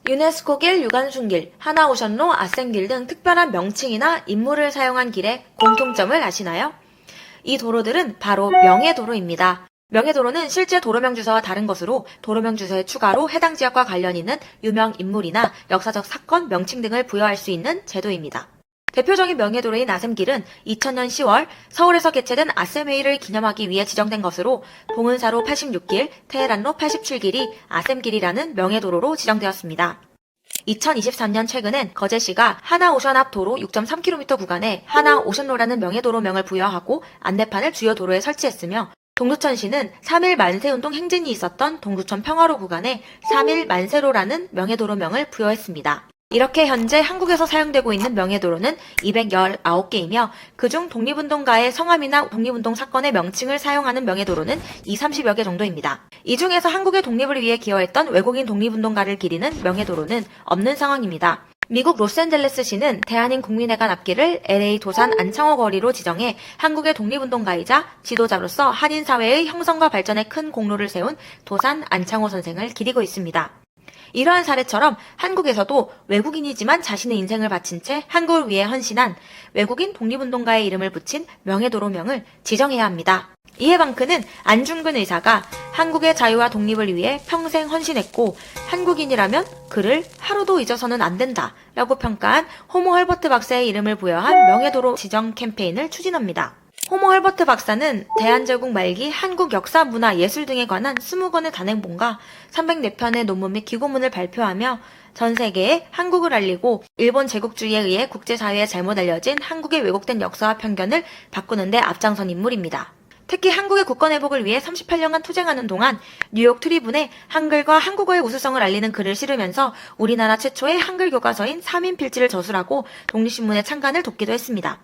유네스코길, 유관순길, 하나오션로, 아센길 등 특별한 명칭이나 인물을 사용한 길의 공통점을 아시나요? 이 도로들은 바로 명예도로입니다. 명예도로는 실제 도로명 주소와 다른 것으로 도로명 주소의 추가로 해당 지역과 관련 있는 유명 인물이나 역사적 사건, 명칭 등을 부여할 수 있는 제도입니다. 대표적인 명예도로인 아셈길은 2000년 10월 서울에서 개최된 아셈회의를 기념하기 위해 지정된 것으로 봉은사로 86길, 테헤란로 87길이 아셈길이라는 명예도로로 지정되었습니다. 2023년 최근엔 거제시가 하나오션 앞 도로 6.3km 구간에 하나오션로라는 명예도로명을 부여하고 안내판을 주요 도로에 설치했으며 동두천시는 3.1 만세운동 행진이 있었던 동두천 평화로 구간에 3.1 만세로라는 명예도로명을 부여했습니다. 이렇게 현재 한국에서 사용되고 있는 명예도로는 219개이며 그중 독립운동가의 성함이나 독립운동 사건의 명칭을 사용하는 명예도로는 30여 개 정도입니다. 이 중에서 한국의 독립을 위해 기여했던 외국인 독립운동가를 기리는 명예도로는 없는 상황입니다. 미국 로스앤젤레스시는 대한인 국민회관 앞길을 LA 도산 안창호 거리로 지정해 한국의 독립운동가이자 지도자로서 한인사회의 형성과 발전에 큰 공로를 세운 도산 안창호 선생을 기리고 있습니다. 이러한 사례처럼 한국에서도 외국인이지만 자신의 인생을 바친 채 한국을 위해 헌신한 외국인 독립운동가의 이름을 붙인 명예도로명을 지정해야 합니다. 이에 방크는 안중근 의사가 한국의 자유와 독립을 위해 평생 헌신했고 한국인이라면 그를 하루도 잊어서는 안 된다 라고 평가한 호모 헐버트 박사의 이름을 부여한 명예도로 지정 캠페인을 추진합니다. 호모 헐버트 박사는 대한제국 말기 한국 역사, 문화, 예술 등에 관한 20권의 단행본과 304편의 논문 및 기고문을 발표하며 전 세계에 한국을 알리고 일본 제국주의에 의해 국제사회에 잘못 알려진 한국의 왜곡된 역사와 편견을 바꾸는 데 앞장선 인물입니다. 특히 한국의 국권회복을 위해 38년간 투쟁하는 동안 뉴욕 트리뷴에 한글과 한국어의 우수성을 알리는 글을 실으면서 우리나라 최초의 한글 교과서인 3인 필지를 저술하고 독립신문의 창간을 돕기도 했습니다.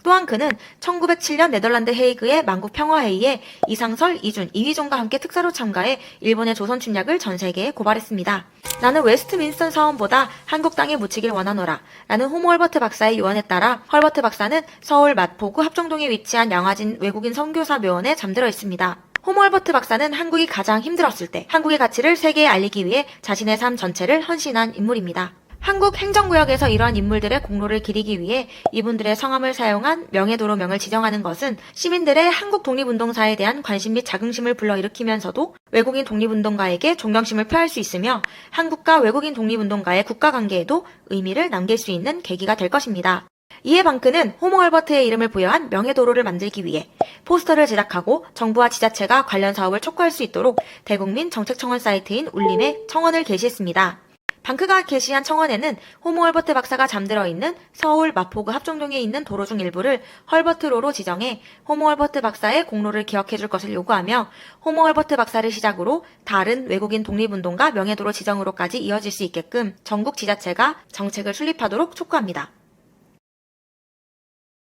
또한 그는 1907년 네덜란드 헤이그의 만국평화회의에 이상설, 이준, 이휘종과 함께 특사로 참가해 일본의 조선 침략을 전 세계에 고발했습니다. 나는 웨스트민스터 사원보다 한국 땅에 묻히길 원하노라 라는 호모 헐버트 박사의 유언에 따라 헐버트 박사는 서울 마포구 합정동에 위치한 양화진 외국인 선교사 묘원에 잠들어 있습니다. 호모 헐버트 박사는 한국이 가장 힘들었을 때 한국의 가치를 세계에 알리기 위해 자신의 삶 전체를 헌신한 인물입니다. 한국 행정구역에서 이러한 인물들의 공로를 기리기 위해 이분들의 성함을 사용한 명예도로명을 지정하는 것은 시민들의 한국 독립운동사에 대한 관심 및 자긍심을 불러일으키면서도 외국인 독립운동가에게 존경심을 표할 수 있으며 한국과 외국인 독립운동가의 국가관계에도 의미를 남길 수 있는 계기가 될 것입니다. 이에 방크는 호모 헐버트의 이름을 부여한 명예도로를 만들기 위해 포스터를 제작하고 정부와 지자체가 관련 사업을 촉구할 수 있도록 대국민 정책청원 사이트인 울림에 청원을 게시했습니다. 방크가 게시한 청원에는 호모 헐버트 박사가 잠들어 있는 서울 마포구 합정동에 있는 도로 중 일부를 헐버트로로 지정해 호모 헐버트 박사의 공로를 기억해줄 것을 요구하며 호모 헐버트 박사를 시작으로 다른 외국인 독립운동가 명예도로 지정으로까지 이어질 수 있게끔 전국 지자체가 정책을 수립하도록 촉구합니다.